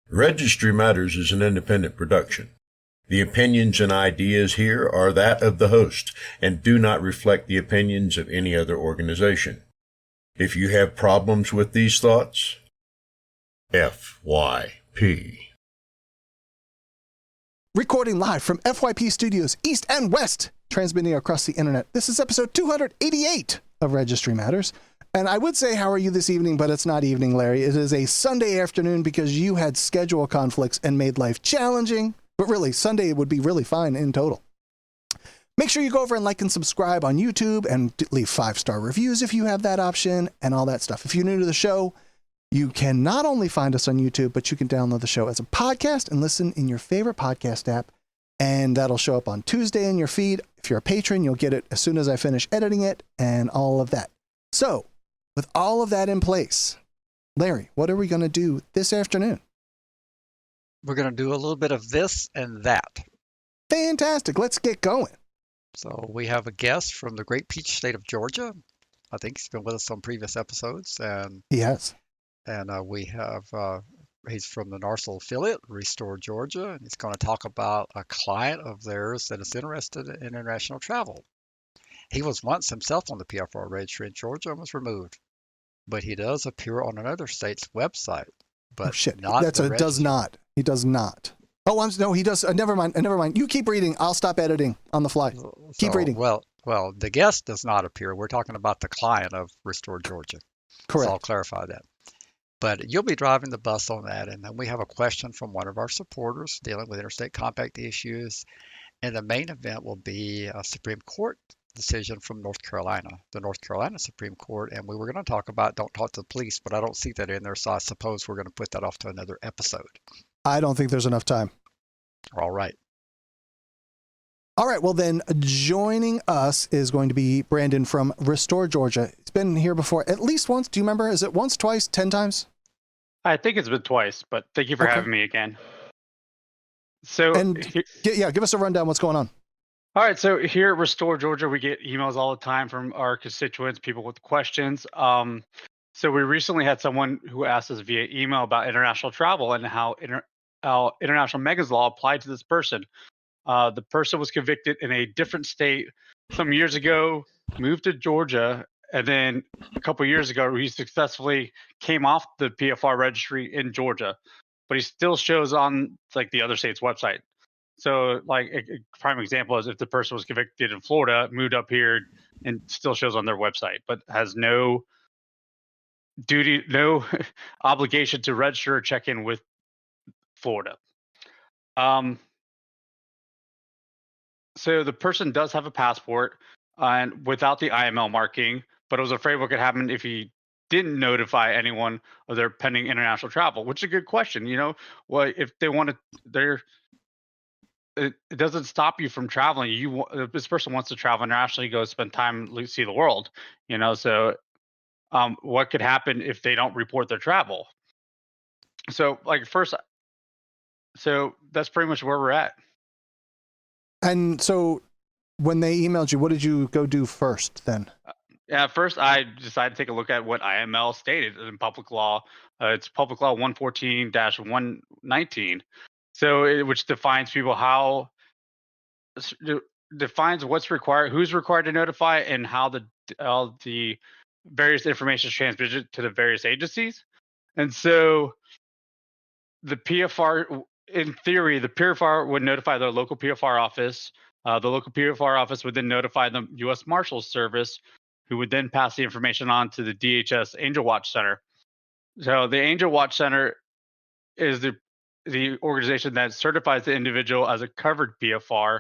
Registry Matters is an independent production. The opinions and ideas here are that of the host and do not reflect the opinions of any other organization. If you have problems with these thoughts, FYP. Recording live from FYP Studios East and West, transmitting across the internet. This is episode 288 of Registry Matters. And I would say, how are you this evening? But it's not evening, Larry. It is a Sunday afternoon because you had schedule conflicts and made life challenging. But really, Sunday would be really fine in total. Make sure you go over and like and subscribe on YouTube and leave 5-star reviews if you have that option and all that stuff. If you're new to the show, you can not only find us on YouTube, but you can download the show as a podcast and listen in your favorite podcast app. And that'll show up on Tuesday in your feed. If you're a patron, you'll get it as soon as I finish editing it and all of that. So, with all of that in place, Larry, what are we going to do this afternoon? We're going to do a little bit of this and that. Fantastic. Let's get going. So we have a guest from the great peach state of Georgia. I think he's been with us on previous episodes. And he has. And we have, he's from the NARSL affiliate, Restore Georgia, and he's going to talk about a client of theirs that is interested in international travel. He was once himself on the PFR registry in Georgia and was removed. But he does appear on another state's website. But not That's a does not. He does not. Oh, no, he does. Never mind. Never mind. You keep reading. I'll stop editing on the fly. Keep reading. Well, the guest does not appear. We're talking about the client of Restore Georgia. Correct. So I'll clarify that. But you'll be driving the bus on that. And then we have a question from one of our supporters dealing with interstate compact issues. And the main event will be a Supreme Court decision from North Carolina, the North Carolina Supreme Court. And we were going to talk about don't talk to the police, but I don't see that in there. So I suppose we're going to put that off to another episode. I don't think there's enough time. All right. All right. Well, then joining us is going to be Brandon from Restore Georgia. It's been here before at least once. Do you remember? Is it once, twice, 10 times? I think it's been twice, but thank you for having me again. So, give us a rundown. What's going on? All right. So here at Restore Georgia, we get emails all the time from our constituents, people with questions. So we recently had someone who asked us via email about international travel and how international megas law applied to this person. The person was convicted in a different state some years ago, moved to Georgia, and then a couple of years ago, he successfully came off the PFR registry in Georgia, but he still shows on like the other state's website. So like a prime example is if the person was convicted in Florida, moved up here, and still shows on their website, but has no duty, no obligation to register or check in with Florida. So the person does have a passport and without the IML marking, but I was afraid what could happen if he didn't notify anyone of their pending international travel, which is a good question. You know, well, if they want to, it doesn't stop you from traveling. If this person wants to travel internationally, go spend time, see the world, you know, so what could happen if they don't report their travel? So so that's pretty much where we're at. And so when they emailed you, what did you go do first then? First I decided to take a look at what IML stated in public law. It's public law 114-119. So which defines defines what's required, who's required to notify, and how the various information is transmitted to the various agencies. And so the PFR, in theory, the PFR would notify their local PFR office. The local PFR office would then notify the U.S. Marshals Service, who would then pass the information on to the DHS Angel Watch Center. So the Angel Watch Center is the organization that certifies the individual as a covered PFR,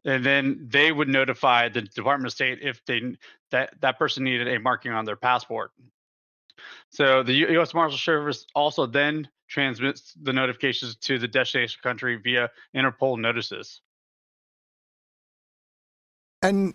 and then they would notify the Department of State if that person needed a marking on their passport. So the U.S. Marshals Service also then transmits the notifications to the destination country via Interpol notices. And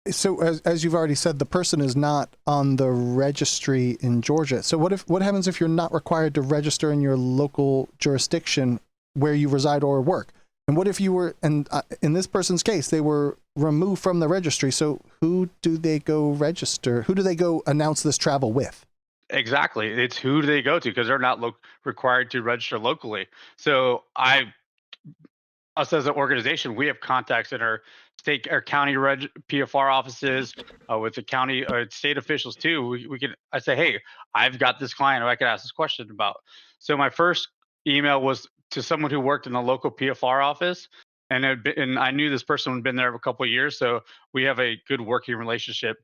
so, as you've already said, the person is not on the registry in Georgia. So what happens if you're not required to register in your local jurisdiction where you reside or work? And what if you were, and in this person's case, they were removed from the registry. So who do they go register? Who do they go announce this travel with? Exactly. It's who do they go to, because they're not required to register locally. So us as an organization, we have contacts in our state or county PFR offices, with the county or state officials too. We can, I say, hey, I've got this client who I could ask this question about. So my first email was to someone who worked in the local PFR office, and and I knew this person had been there a couple of years, so we have a good working relationship.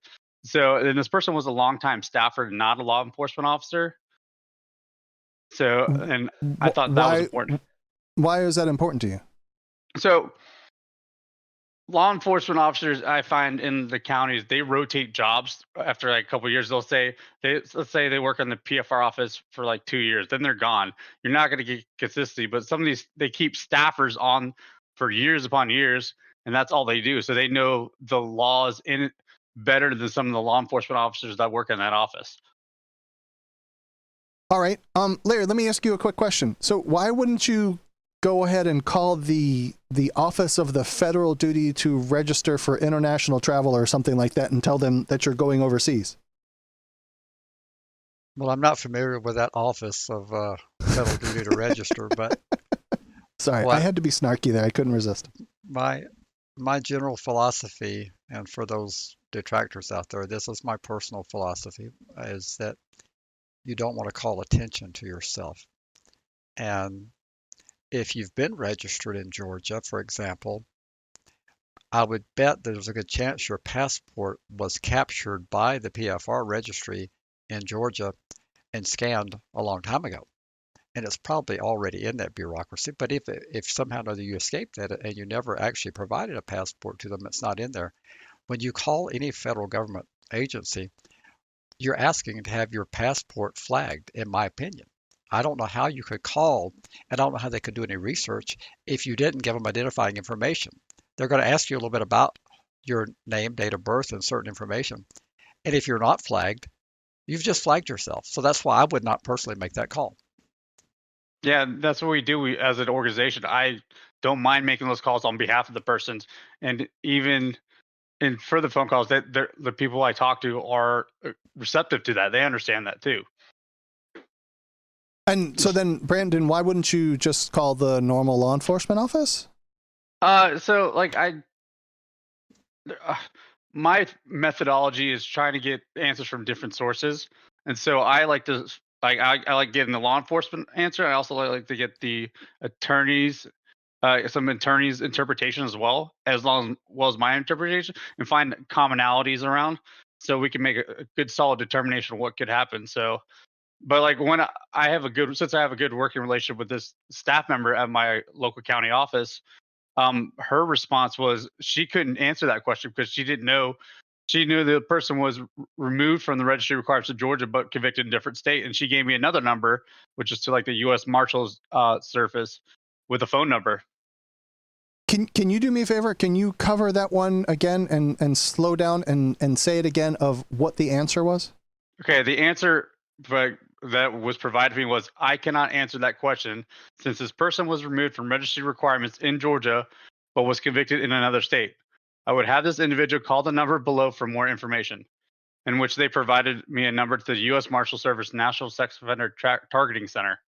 So, and this person was a longtime staffer, not a law enforcement officer. So, and I thought that was Why? important. Why is that important to you? So law enforcement officers, I find in the counties, they rotate jobs after like a couple of years. They'll say let's say they work on the PFR office for like 2 years, then they're gone. You're not going to get consistency, but some of these, they keep staffers on for years upon years, and that's all they do. So they know the laws in it better than some of the law enforcement officers that work in that office. All right. Larry, let me ask you a quick question. So why wouldn't you go ahead and call the Office of the Federal Duty to Register for International Travel or something like that and tell them that you're going overseas? Well, I'm not familiar with that office of federal duty to register, but Sorry, I had to be snarky there. I couldn't resist. my general philosophy, and for those detractors out there, this is my personal philosophy, is that you don't want to call attention to yourself. And if you've been registered in Georgia, for example, I would bet there's a good chance your passport was captured by the PFR registry in Georgia and scanned a long time ago. And it's probably already in that bureaucracy. But if somehow or another you escaped that and you never actually provided a passport to them, it's not in there. When you call any federal government agency, you're asking to have your passport flagged, in my opinion. I don't know how you could call, and I don't know how they could do any research if you didn't give them identifying information. They're going to ask you a little bit about your name, date of birth, and certain information. And if you're not flagged, you've just flagged yourself. So that's why I would not personally make that call. Yeah, that's what we do. We, as an organization, I don't mind making those calls on behalf of the persons, and even and for the phone calls, that the people I talk to are receptive to that. They understand that too. And so then, Brandon, why wouldn't you just call the normal law enforcement office? So like my methodology is trying to get answers from different sources, and so I like to I like getting the law enforcement answer. I also like to get the attorneys, some attorneys' interpretation as well, well as my interpretation, and find commonalities around, so we can make a good solid determination of what could happen. So, but like when I have a good, since I have a good working relationship with this staff member at my local county office, her response was she couldn't answer that question because she didn't know. She knew the person was removed from the registry requirements of Georgia, but convicted in a different state. And she gave me another number, which is to like the U.S. Marshals Service, with a phone number. Can you do me a favor? Can you cover that one again and slow down and say it again of what the answer was? Okay, the answer that was provided to me was, I cannot answer that question since this person was removed from registry requirements in Georgia, but was convicted in another state. I would have this individual call the number below for more information, in which they provided me a number to the U.S. Marshal Service National Sex Offender Targeting Center.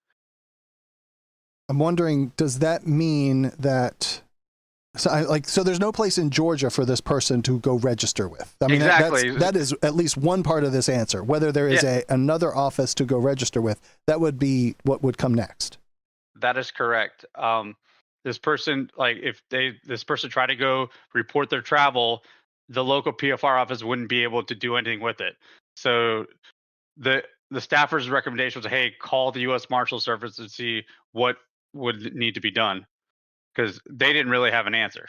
I'm wondering, does that mean that so there's no place in Georgia for this person to go register with? I mean, exactly. that is at least one part of this answer. Whether there is another office to go register with, that would be what would come next. That is correct. This person, like if this person tried to go report their travel, the local PFR office wouldn't be able to do anything with it. So the staffer's recommendation was, hey, call the U.S. Marshal Service and see what would need to be done, because they didn't really have an answer.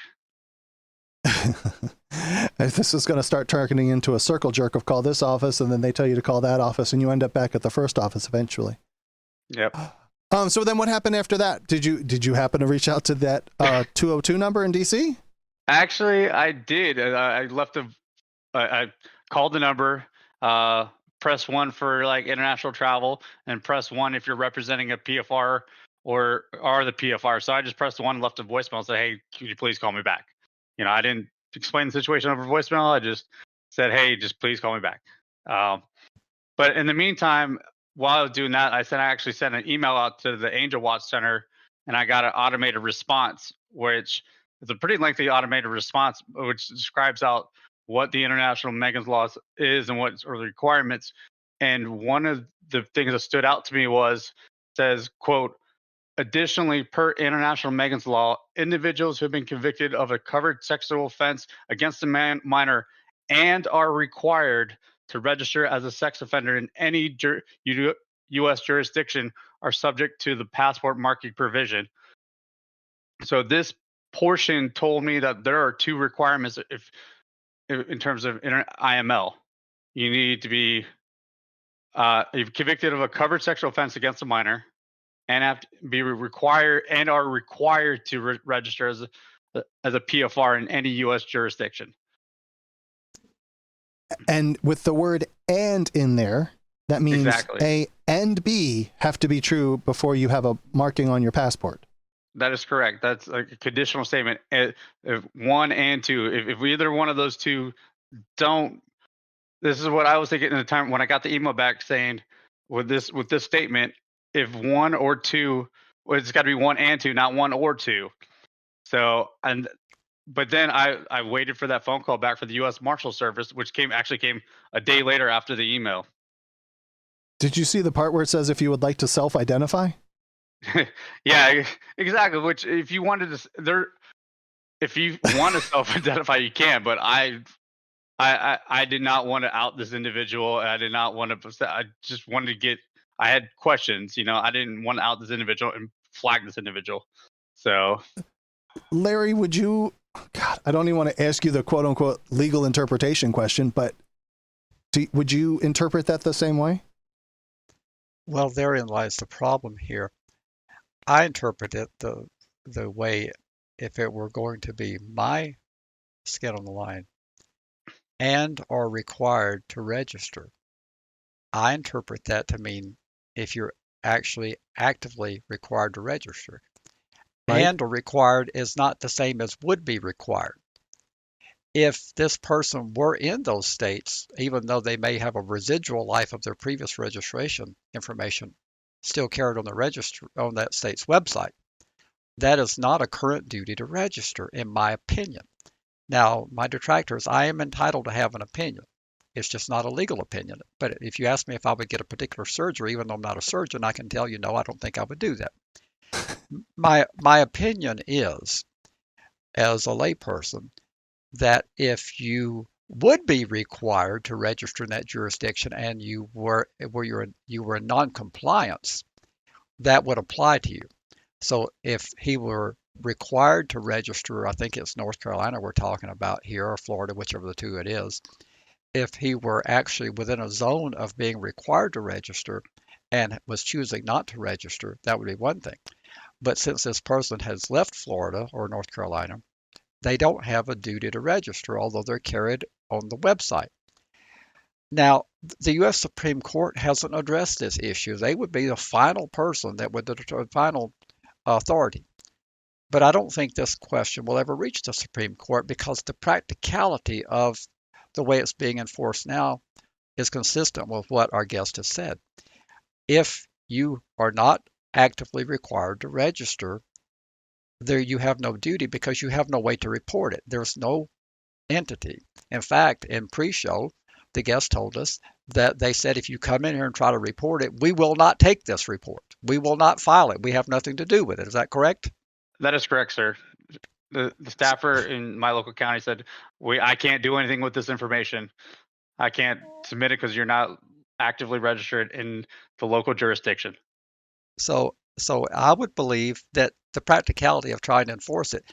This is going to start turning into a circle jerk of call this office, and then they tell you to call that office, and you end up back at the first office eventually. Yep. So then what happened after that? Did you happen to reach out to that 202 number in DC? Actually, I did. I called the number, press 1 for like international travel, and press 1 if you're representing a PFR or are the PFR. So I just pressed 1, left a voicemail, and said, hey, could you please call me back? I didn't explain the situation over voicemail. I just said, hey, just please call me back. But in the meantime, while I was doing that, I actually sent an email out to the Angel Watch Center, and I got an automated response, which is a pretty lengthy automated response, which describes out what the International Megan's Law is and what are the requirements. And one of the things that stood out to me says, quote, additionally, per International Megan's Law, individuals who have been convicted of a covered sexual offense against a minor and are required to register as a sex offender in any U.S. jurisdiction are subject to the passport marking provision. So this portion told me that there are two requirements if in terms of IML. You need to be you're convicted of a covered sexual offense against a minor and have to be required and are required to register as a PFR in any U.S. jurisdiction. And with the word "and" in there, that means Exactly. A and B have to be true before you have a marking on your passport. That is correct. That's a conditional statement. If 1 and 2, if either one of those two don't, this is what I was thinking at the time when I got the email back saying with this statement, if 1 or 2, well, it's got to be 1 and 2, not 1 or 2. So but then I waited for that phone call back for the U.S. Marshal Service, which came a day later after the email. Did you see the part where it says if you would like to self-identify? Yeah, exactly. Which if you wanted to, if you want to self-identify, you can. But I did not want to out this individual. I did not want to. I just wanted to get. I had questions. I didn't want to out this individual and flag this individual. So, Larry, would you? God, I don't even want to ask you the quote-unquote legal interpretation question, but would you interpret that the same way? Well, therein lies the problem here. I interpret it the way if it were going to be my skin on the line and are required to register. I interpret that to mean if you're actually actively required to register. Right. And or required is not the same as would be required. If this person were in those states, even though they may have a residual life of their previous registration information still carried on the register on that state's website, that is not a current duty to register, in my opinion. Now, my detractors, I am entitled to have an opinion. It's just not a legal opinion. But if you ask me if I would get a particular surgery, even though I'm not a surgeon, I can tell you, no, I don't think I would do that. My opinion is, as a layperson, that if you would be required to register in that jurisdiction and you were in non-compliance, that would apply to you. So if he were required to register, I think it's North Carolina we're talking about here, or Florida, whichever the two it is, if he were actually within a zone of being required to register and was choosing not to register, that would be one thing. But since this person has left Florida or North Carolina, they don't have a duty to register, although they're carried on the website. Now, the U.S. Supreme Court hasn't addressed this issue. They would be the final person that would the final authority. But I don't think this question will ever reach the Supreme Court because the practicality of the way it's being enforced now is consistent with what our guest has said. If you are not actively required to register, there you have no duty because you have no way to report it. There's no entity. In fact, in pre-show, the guest told us that they said if you come in here and try to report it, we will not take this report. We will not file it. We have nothing to do with it. Is that correct? That is correct, sir. The staffer in my local county said, I can't do anything with this information. I can't submit it because you're not actively registered in the local jurisdiction. So I would believe that the practicality of trying to enforce it,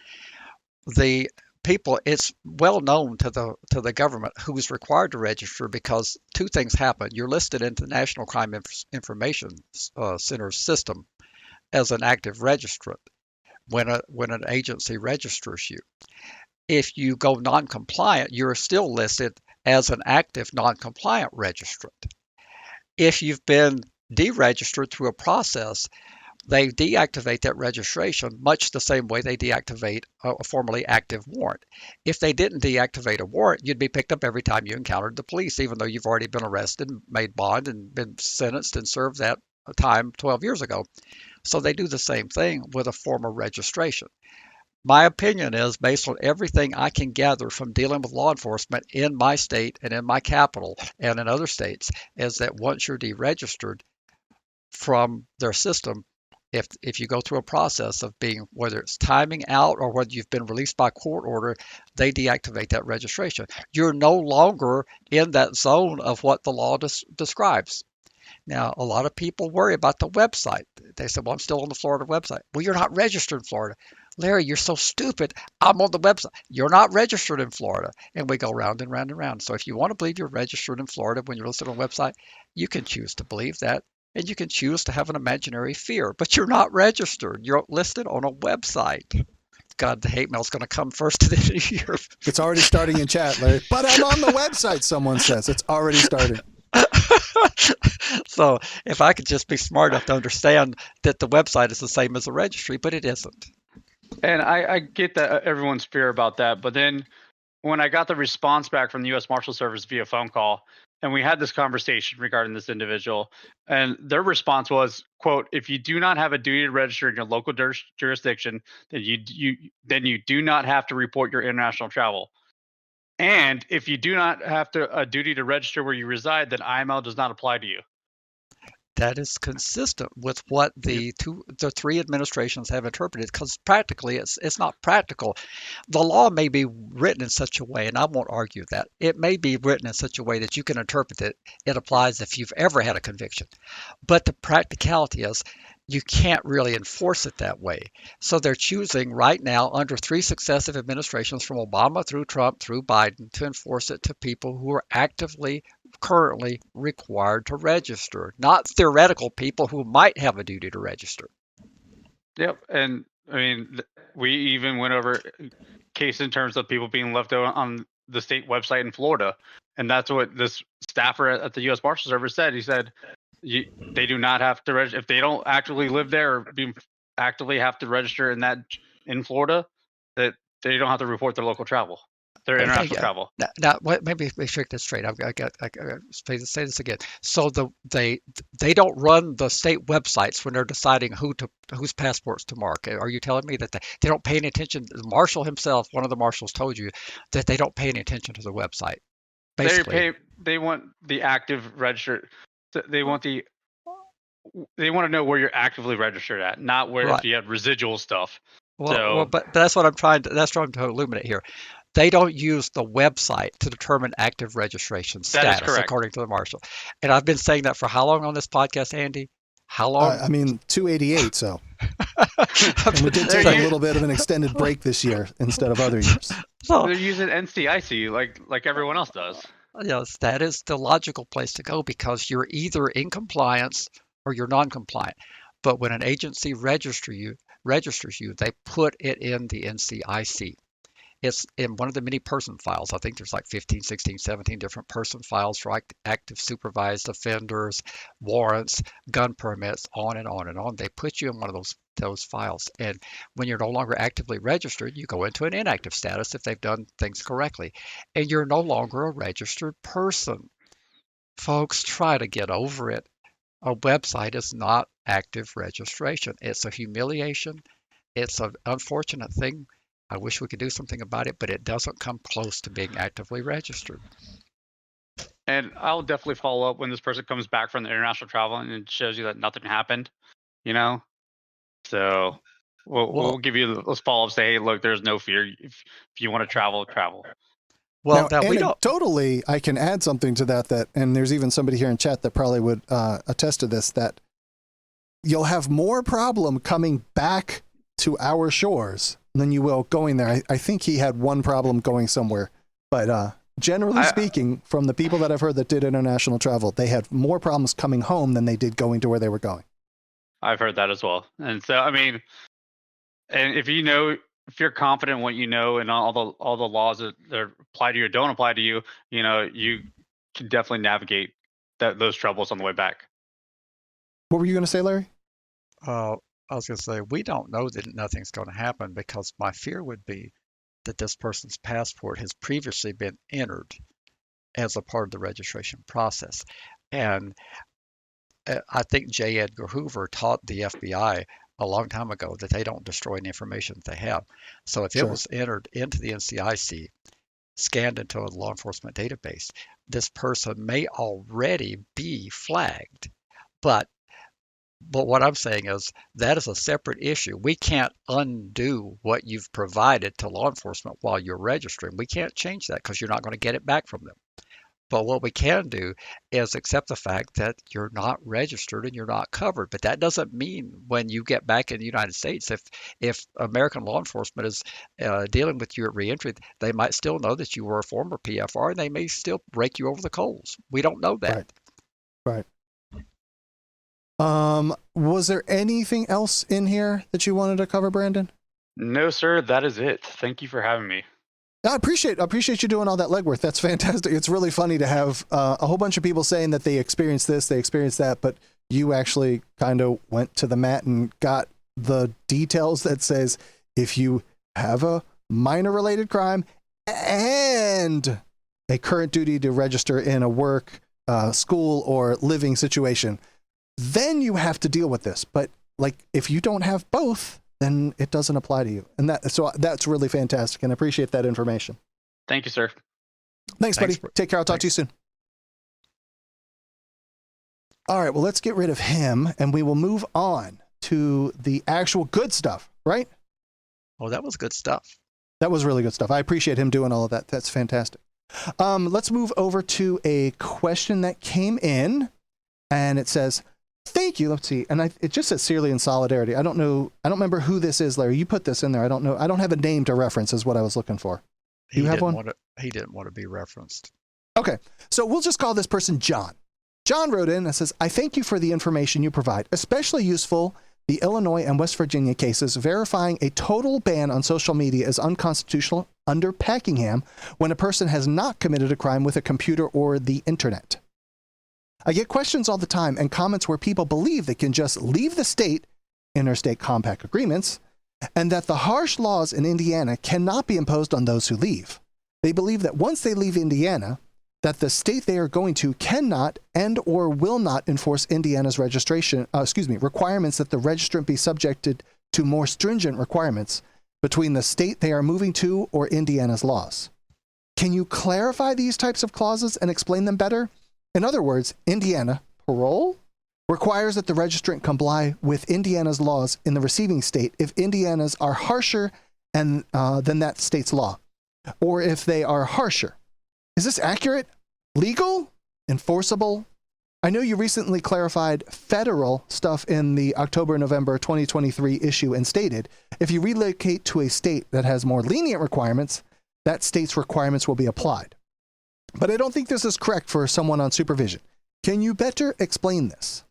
the people, it's well known to the government who is required to register because two things happen. You're listed into the National Crime Information Center's system as an active registrant when an agency registers you. If you go non-compliant, you're still listed as an active non-compliant registrant. If you've been deregistered through a process, they deactivate that registration much the same way they deactivate a formerly active warrant. If they didn't deactivate a warrant, you'd be picked up every time you encountered the police, even though you've already been arrested, made bond, and been sentenced and served that time 12 years ago. So they do the same thing with a former registration. My opinion is, based on everything I can gather from dealing with law enforcement in my state and in my capital and in other states, is that once you're deregistered from their system, if you go through a process of being, whether it's timing out or whether you've been released by court order, they deactivate that registration. You're no longer in that zone of what the law describes. Now, a lot of people worry about the website. They said, well, I'm still on the Florida website. Well, you're not registered in Florida. Larry, you're so stupid. I'm on the website. You're not registered in Florida. And we go round and round and round. So if you want to believe you're registered in Florida when you're listed on a website, you can choose to believe that. And you can choose to have an imaginary fear, but you're not registered. You're listed on a website. God, the hate mail's going to come first of the year. It's already starting in chat, Larry. But I'm on the website, someone says. It's already started. So if I could just be smart enough to understand that the website is the same as the registry, but it isn't. And I get that everyone's fear about that. But then when I got the response back from the U.S. Marshal Service via phone call, and we had this conversation regarding this individual, and their response was, quote, if you do not have a duty to register in your local jurisdiction, then you do not have to report your international travel. And if you do not have a duty to register where you reside, then IML does not apply to you. That is consistent with what the three administrations have interpreted, because practically it's not practical. The law may be written in such a way, and I won't argue that. It may be written in such a way that you can interpret it. It applies if you've ever had a conviction. But the practicality is you can't really enforce it that way. So they're choosing right now, under three successive administrations from Obama through Trump through Biden, to enforce it to people who are actively currently required to register, not theoretical people who might have a duty to register. Yep. And I mean, we even went over case in terms of people being left out on the state website in Florida. And that's what this staffer at the U.S. Marshal Service said. He said they do not have to register if they don't actually live there or actively have to register in Florida, that they don't have to report their local travel. Their international travel. Now, maybe we should get this straight. I got say this again. So they don't run the state websites when they're deciding whose passports to mark. Are you telling me that they don't pay any attention? The marshal himself, one of the marshals, told you that they don't pay any attention to the website. Basically, they want the active registered. They want to know where you're actively registered at, not where if you have residual stuff. Well, but that's what I'm trying to illuminate here. They don't use the website to determine active registration status, according to the marshal. And I've been saying that for how long on this podcast, Andy? How long? 288, so. And we did take a little bit of an extended break this year instead of other years. So they're using NCIC like everyone else does. Yes, that is the logical place to go, because you're either in compliance or you're non-compliant. But when an agency registers you, they put it in the NCIC. It's in one of the many person files. I think there's like 15, 16, 17 different person files for active supervised offenders, warrants, gun permits, on and on and on. They put you in one of those files. And when you're no longer actively registered, you go into an inactive status if they've done things correctly. And you're no longer a registered person. Folks, try to get over it. A website is not active registration. It's a humiliation. It's an unfortunate thing. I wish we could do something about it, but it doesn't come close to being actively registered. And I'll definitely follow up when this person comes back from the international travel and it shows you that nothing happened, So we'll give you those follow-ups. Say, hey, look, there's no fear. If you want to travel. Well, now, we don't. Totally, I can add something to that, and there's even somebody here in chat that probably would attest to this, that you'll have more problem coming back to our shores than you will going there. I think he had one problem going somewhere, but generally speaking, from the people that I've heard that did international travel, they had more problems coming home than they did going to where they were going. I've heard that as well. And so, I mean, and if you're confident in what you know and all the laws that apply to you or don't apply to you, you can definitely navigate those troubles on the way back. What were you going to say, Larry? I was going to say, we don't know that nothing's going to happen because my fear would be that this person's passport has previously been entered as a part of the registration process. And I think J. Edgar Hoover taught the FBI a long time ago that they don't destroy any information that they have. So if it Sure. was entered into the NCIC, scanned into a law enforcement database, this person may already be flagged. But what I'm saying is that is a separate issue. We can't undo what you've provided to law enforcement while you're registering. We can't change that because you're not going to get it back from them. But what we can do is accept the fact that you're not registered and you're not covered. But that doesn't mean when you get back in the United States, if American law enforcement is dealing with you at reentry, they might still know that you were a former PFR and they may still rake you over the coals. We don't know that. Right. Right. Was there anything else in here that you wanted to cover, Brandon? No, sir, that is it. Thank you for having me. I appreciate you doing all that legwork. That's fantastic. It's really funny to have a whole bunch of people saying that they experienced this, they experienced that, but you actually kind of went to the mat and got the details that says if you have a minor related crime and a current duty to register in a work, school, or living situation, then you have to deal with this. But like if you don't have both, then it doesn't apply to you. And that's really fantastic, and I appreciate that information. Thank you, sir. Thanks, buddy. Take care. I'll talk to you soon. All right, well, let's get rid of him, and we will move on to the actual good stuff, right? Oh, that was good stuff. That was really good stuff. I appreciate him doing all of that. That's fantastic. Let's move over to a question that came in, and it says, thank you. Let's see. And it just says sincerely in solidarity. I don't remember who this is, Larry. You put this in there. I don't know. I don't have a name to reference is what I was looking for. You have one? He didn't want to be referenced. Okay. So we'll just call this person John. John wrote in and says, I thank you for the information you provide, especially useful the Illinois and West Virginia cases verifying a total ban on social media is unconstitutional under Packingham when a person has not committed a crime with a computer or the internet. I get questions all the time and comments where people believe they can just leave the state, interstate compact agreements, and that the harsh laws in Indiana cannot be imposed on those who leave. They believe that once they leave Indiana, that the state they are going to cannot and or will not enforce Indiana's requirements that the registrant be subjected to more stringent requirements between the state they are moving to or Indiana's laws. Can you clarify these types of clauses and explain them better? In other words, Indiana parole requires that the registrant comply with Indiana's laws in the receiving state if Indiana's are harsher than that state's law, or if they are harsher. Is this accurate? Legal? Enforceable? I know you recently clarified federal stuff in the October-November 2023 issue and stated, if you relocate to a state that has more lenient requirements, that state's requirements will be applied. But I don't think this is correct for someone on supervision. Can you better explain this?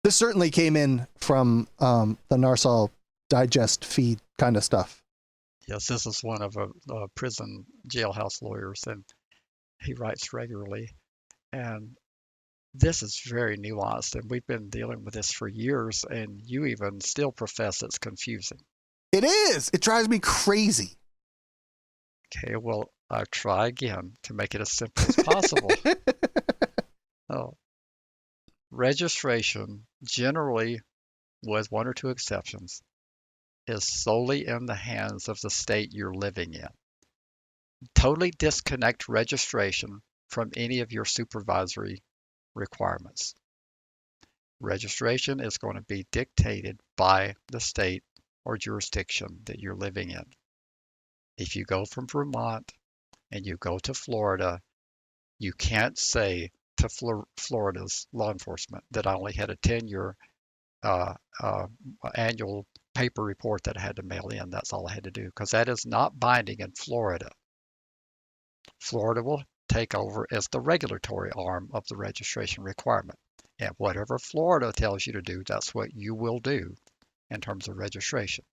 This certainly came in from the Narsal Digest feed kind of stuff. Yes, this is one of a prison jailhouse lawyers, and he writes regularly. And this is very nuanced, and we've been dealing with this for years, and you even still profess it's confusing. It is. It drives me crazy. Okay, well, I'll try again to make it as simple as possible. Registration, generally, with one or two exceptions, is solely in the hands of the state you're living in. Totally disconnect registration from any of your supervisory requirements. Registration is going to be dictated by the state or jurisdiction that you're living in. If you go from Vermont and you go to Florida, you can't say to Florida's law enforcement that I only had a 10-year annual paper report that I had to mail in. That's all I had to do, because that is not binding in Florida. Florida will take over as the regulatory arm of the registration requirement. And whatever Florida tells you to do, that's what you will do in terms of registration.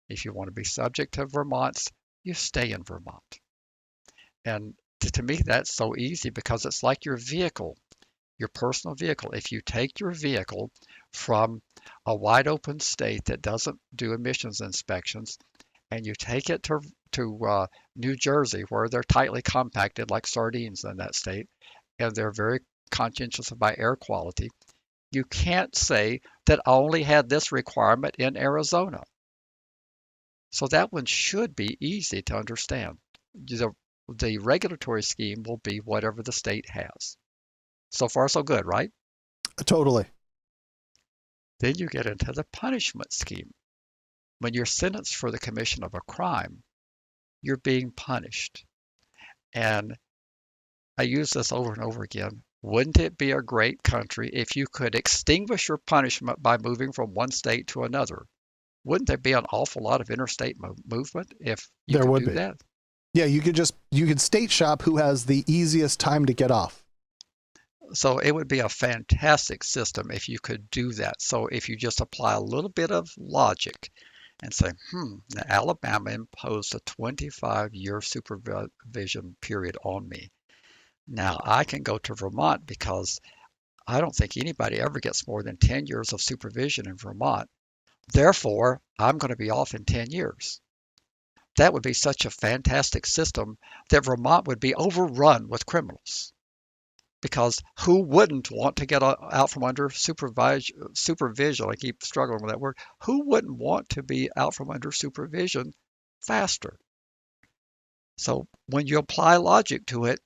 If you want to be subject to Vermont's, you stay in Vermont. And to me, that's so easy because it's like your vehicle, your personal vehicle. If you take your vehicle from A wide open state that doesn't do emissions inspections, and you take it to New Jersey, where they're tightly compacted like sardines in that state, and they're very conscientious about air quality. You can't say that I only had this requirement in Arizona. So that one should be easy to understand. The regulatory scheme will be whatever the state has. So far, so good, right? Totally. Then you get into the punishment scheme. When you're sentenced for the commission of a crime, you're being punished. And I use this over and over again. Wouldn't it be a great country if you could extinguish your punishment by moving from one state to another? Wouldn't there be an awful lot of interstate movement if you could do that? Yeah, you could state shop who has the easiest time to get off. So it would be a fantastic system if you could do that. So if you just apply a little bit of logic and say, now Alabama imposed a 25-year supervision period on me. Now I can go to Vermont because I don't think anybody ever gets more than 10 years of supervision in Vermont. Therefore, I'm going to be off in 10 years. That would be such a fantastic system that Vermont would be overrun with criminals. Because who wouldn't want to get out from under supervision? I keep struggling with that word. Who wouldn't want to be out from under supervision faster? So when you apply logic to it,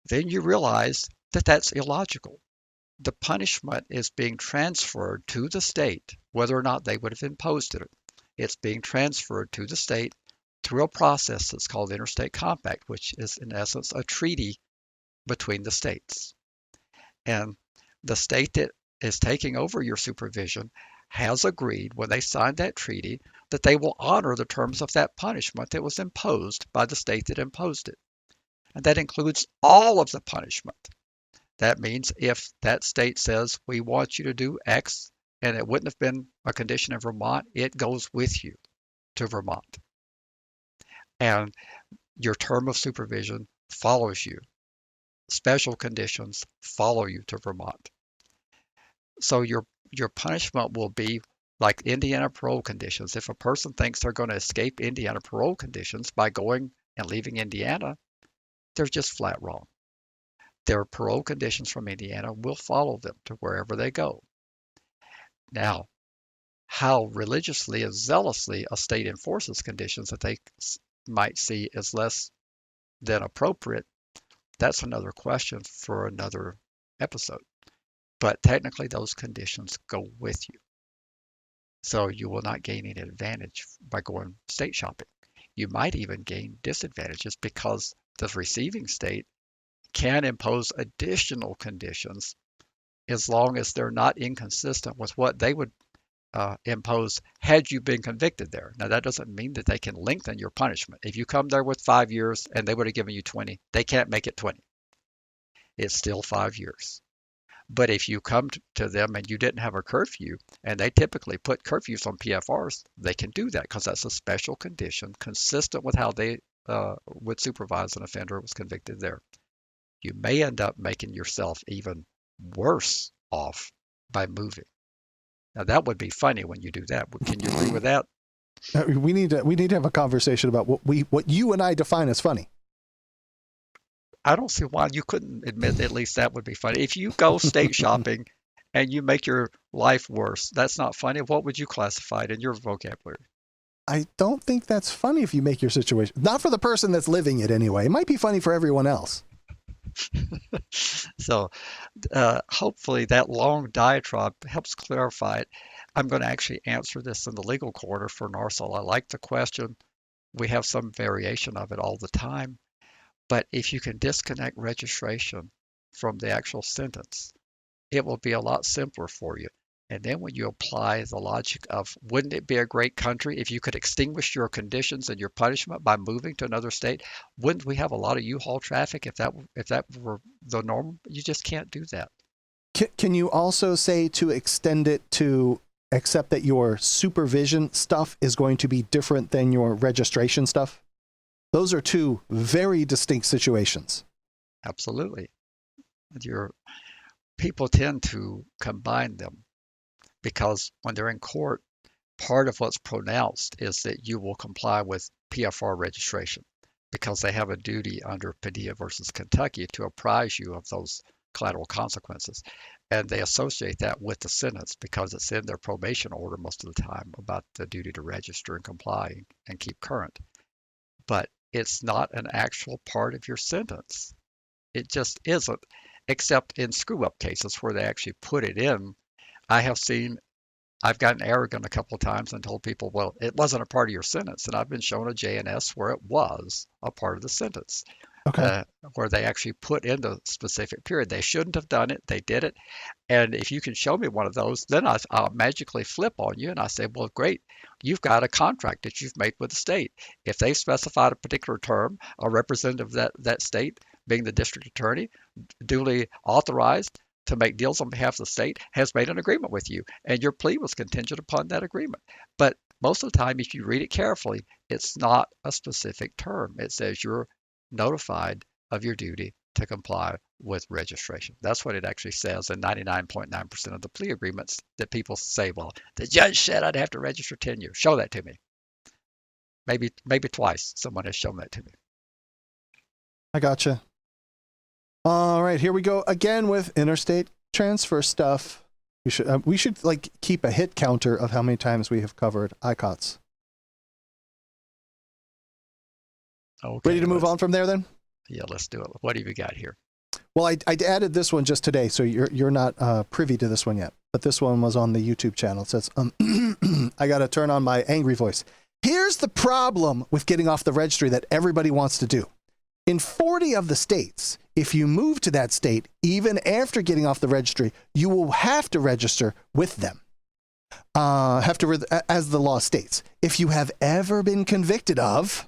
then you realize that that's illogical. The punishment is being transferred to the state, whether or not they would have imposed it. It's being transferred to the state through a process that's called interstate compact, which is in essence a treaty between the states. And the state that is taking over your supervision has agreed when they signed that treaty that they will honor the terms of that punishment that was imposed by the state that imposed it. And that includes all of the punishment. That means if that state says, we want you to do X, and it wouldn't have been a condition in Vermont, it goes with you to Vermont. And your term of supervision follows you. Special conditions follow you to Vermont. So your punishment will be like Indiana parole conditions. If a person thinks they're going to escape Indiana parole conditions by going and leaving Indiana, they're just flat wrong. Their parole conditions from Indiana will follow them to wherever they go. Now, how religiously and zealously a state enforces conditions that they might see as less than appropriate, that's another question for another episode. But technically, those conditions go with you. So you will not gain any advantage by going state shopping. You might even gain disadvantages because the receiving state can impose additional conditions as long as they're not inconsistent with what they would impose had you been convicted there. Now, that doesn't mean that they can lengthen your punishment. If you come there with 5 years and they would have given you 20, they can't make it 20. It's still 5 years. But if you come to them and you didn't have a curfew, and they typically put curfews on PFRs, they can do that because that's a special condition consistent with how they would supervise an offender who was convicted there. You may end up making yourself even worse off by moving. Now that would be funny when you do that. Can you agree with that? We need to have a conversation about what you and I define as funny. I don't see why you couldn't admit at least that would be funny. If you go state shopping and you make your life worse, that's not funny. What would you classify it in your vocabulary? I don't think that's funny if you make your situation, not for the person that's living it anyway. It might be funny for everyone else. So hopefully that long diatribe helps clarify it. I'm going to actually answer this in the legal corner for NARSOL. I like the question. We have some variation of it all the time. But if you can disconnect registration from the actual sentence, it will be a lot simpler for you. And then when you apply the logic of, wouldn't it be a great country if you could extinguish your conditions and your punishment by moving to another state? Wouldn't we have a lot of U-Haul traffic if that were the norm? You just can't do that. Can you also say to extend it to accept that your supervision stuff is going to be different than your registration stuff? Those are two very distinct situations. Absolutely. People tend to combine them. because when they're in court, part of what's pronounced is that you will comply with PFR registration because they have a duty under Padilla versus Kentucky to apprise you of those collateral consequences. And they associate that with the sentence because it's in their probation order most of the time about the duty to register and comply and keep current. But it's not an actual part of your sentence. It just isn't, except in screw-up cases where they actually put it in. I've gotten arrogant a couple of times and told people, well, it wasn't a part of your sentence. And I've been shown a JNS where it was a part of the sentence, Okay. where they actually put in the specific period. They shouldn't have done it. They did it. And if you can show me one of those, then I'll magically flip on you. And I say, well, great. You've got a contract that you've made with the state. If they specified a particular term, a representative of that state, being the district attorney, duly authorized to make deals on behalf of the state, has made an agreement with you, and your plea was contingent upon that agreement. But most of the time, if you read it carefully, it's not a specific term. It says you're notified of your duty to comply with registration. That's what it actually says in 99.9% of the plea agreements that people say, well, the judge said I'd have to register 10 years. Show that to me. Maybe twice someone has shown that to me. I gotcha. All right, here we go again with interstate transfer stuff. We should like keep a hit counter of how many times we have covered ICOTS. Okay, ready to move on from there then? Yeah, let's do it. What have you got here? Well, I added this one just today, so you're not privy to this one yet. But this one was on the YouTube channel. It says, I got to turn on my angry voice. Here's the problem with getting off the registry that everybody wants to do. In 40 of the states, if you move to that state, even after getting off the registry, you will have to register with them. As the law states. If you have ever been convicted of,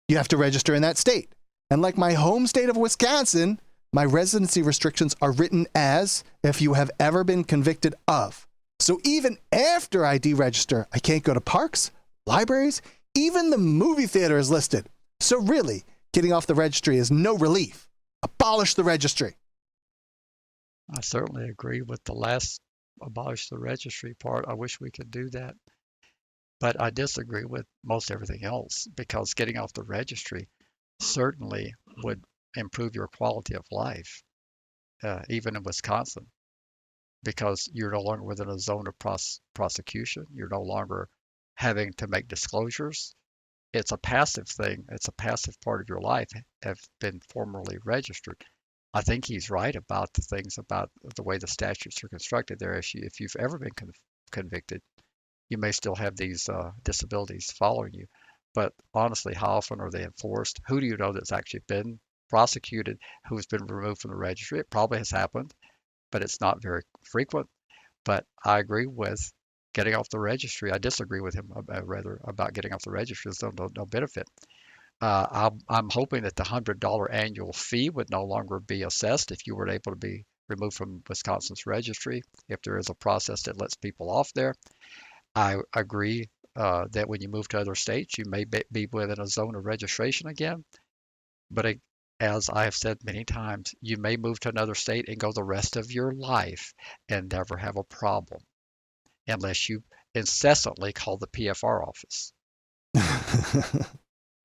you have to register in that state. And like my home state of Wisconsin, my residency restrictions are written as if you have ever been convicted of. So even after I deregister, I can't go to parks, libraries, even the movie theater is listed. So really, getting off the registry is no relief. Abolish the registry. I certainly agree with the last abolish the registry part. I wish we could do that. But I disagree with most everything else because getting off the registry certainly would improve your quality of life, even in Wisconsin, because you're no longer within a zone of prosecution. You're no longer having to make disclosures. It's a passive thing. It's a passive part of your life, have been formally registered. I think he's right about the things about the way the statutes are constructed there. If you've ever been convicted, you may still have these disabilities following you. But honestly, how often are they enforced? Who do you know that's actually been prosecuted who's been removed from the registry? It probably has happened, but it's not very frequent. But I agree with getting off the registry. I disagree with him rather about getting off the registry. There's no benefit. I'm hoping that the $100 annual fee would no longer be assessed if you were able to be removed from Wisconsin's registry, if there is a process that lets people off there. I agree that when you move to other states, you may be within a zone of registration again. But as I have said many times, you may move to another state and go the rest of your life and never have a problem unless you incessantly call the PFR office.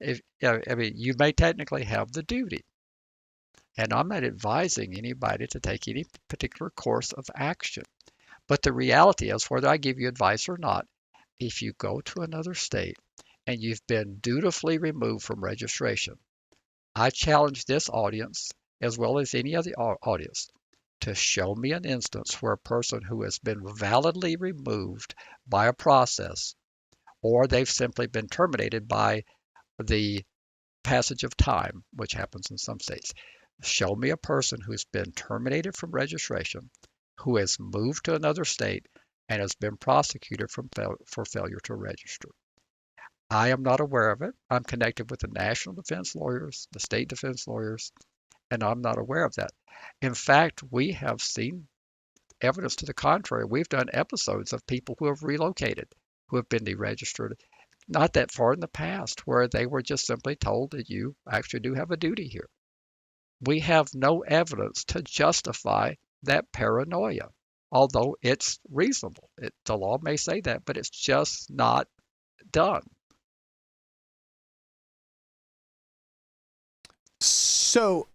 You may technically have the duty. And I'm not advising anybody to take any particular course of action. But the reality is, whether I give you advice or not, if you go to another state and you've been dutifully removed from registration, I challenge this audience, as well as any other audience, to show me an instance where a person who has been validly removed by a process, or they've simply been terminated by the passage of time, which happens in some states. Show me a person who's been terminated from registration, who has moved to another state, and has been prosecuted for failure to register. I am not aware of it. I'm connected with the national defense lawyers, the state defense lawyers, and I'm not aware of that. In fact, we have seen evidence to the contrary. We've done episodes of people who have relocated, who have been deregistered, not that far in the past, where they were just simply told that you actually do have a duty here. We have no evidence to justify that paranoia. although it's reasonable. The law may say that, but it's just not done. So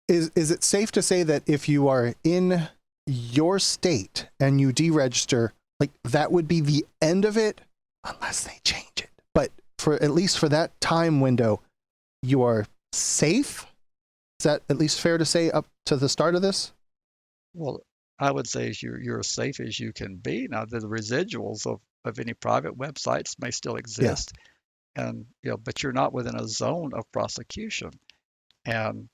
is it safe to say that if you are in your state and you deregister, like that would be the end of it unless they change it? But for at least for that time window, you are safe? Is that at least fair to say up to the start of this? Well, I would say you're as safe as you can be. Now, the residuals of any private websites may still exist, and but you're not within a zone of prosecution. And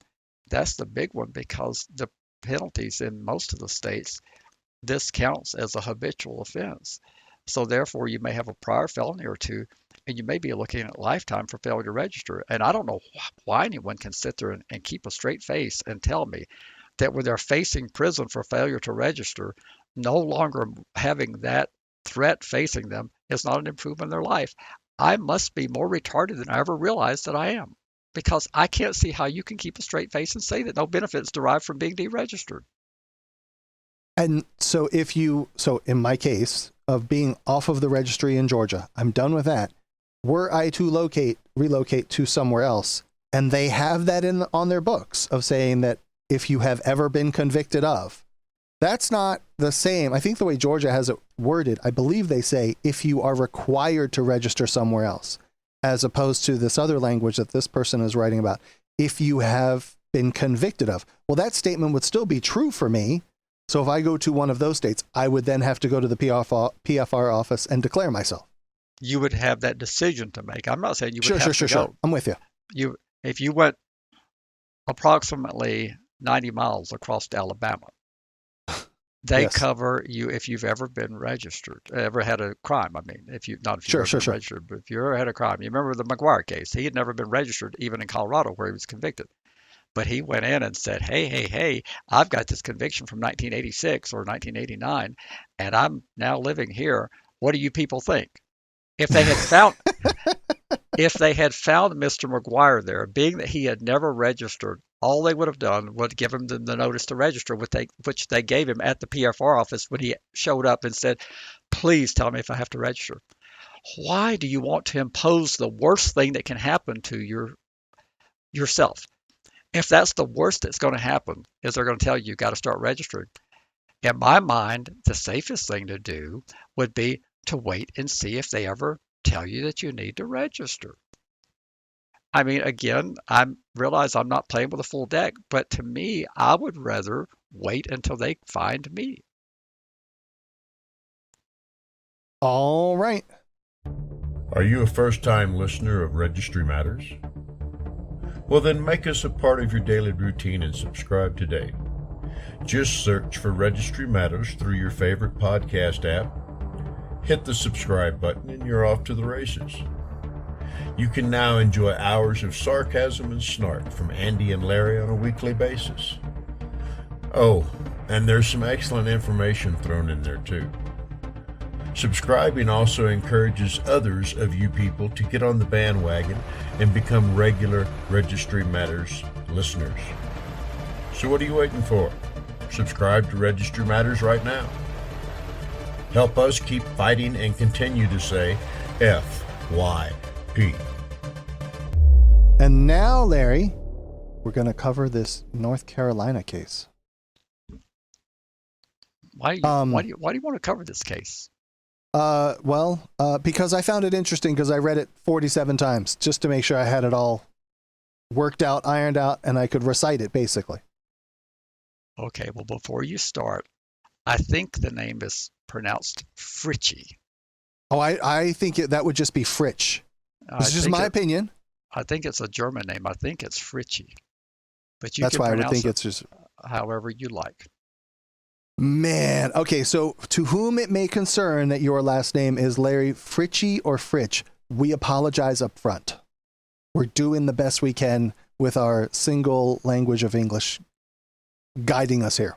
that's the big one, because the penalties in most of the states, this counts as a habitual offense. So therefore, you may have a prior felony or two, and you may be looking at lifetime for failure to register. And I don't know why anyone can sit there and keep a straight face and tell me that when they're facing prison for failure to register, no longer having that threat facing them is not an improvement in their life. I must be more retarded than I ever realized that I am, because I can't see how you can keep a straight face and say that no benefits derived from being deregistered. And so in my case of being off of the registry in Georgia, I'm done with that. Were I to relocate to somewhere else, and they have that on their books of saying that if you have ever been convicted of, that's not the same. I think the way Georgia has it worded, I believe they say if you are required to register somewhere else, as opposed to this other language that this person is writing about, if you have been convicted of. Well, that statement would still be true for me. So if I go to one of those states, I would then have to go to the PFR office and declare myself. You would have that decision to make. I'm not saying you would Sure. I'm with you. If you went approximately 90 miles across to Alabama, they cover you if you've ever been registered, ever had a crime. I mean, if you've ever been registered, but if you ever had a crime. You remember the McGuire case? He had never been registered, even in Colorado, where he was convicted. But he went in and said, hey, I've got this conviction from 1986 or 1989, and I'm now living here. What do you people think? If they had found Mr. McGuire there, being that he had never registered, all they would have done was give him the notice to register, which they gave him at the PFR office when he showed up and said, please tell me if I have to register. Why do you want to impose the worst thing that can happen to yourself? If that's the worst that's going to happen, is they're going to tell you got to start registering. In my mind, the safest thing to do would be to wait and see if they ever tell you that you need to register. I mean, again, I realize I'm not playing with a full deck, but to me, I would rather wait until they find me. All right. Are you a first-time listener of Registry Matters? Well, then make us a part of your daily routine and subscribe today. Just search for Registry Matters through your favorite podcast app. Hit the subscribe button and you're off to the races. You can now enjoy hours of sarcasm and snark from Andy and Larry on a weekly basis. Oh, and there's some excellent information thrown in there too. Subscribing also encourages others of you people to get on the bandwagon and become regular Registry Matters listeners. So what are you waiting for? Subscribe to Registry Matters right now. Help us keep fighting and continue to say FYP. And now, Larry, we're going to cover this North Carolina case. Why do you want to cover this case? Because I found it interesting because I read it 47 times just to make sure I had it all worked out, ironed out, and I could recite it basically. Okay, well, before you start, I think the name is pronounced Fritsche. Oh, I think that would just be Fritsche. This is just my opinion. I think it's a German name. I think it's Fritsche. But you That's can why I would pronounce think it it's just however you like. Man, okay, so to whom it may concern that your last name is Larry Fritsche or Fritsche, we apologize up front. We're doing the best we can with our single language of English guiding us here.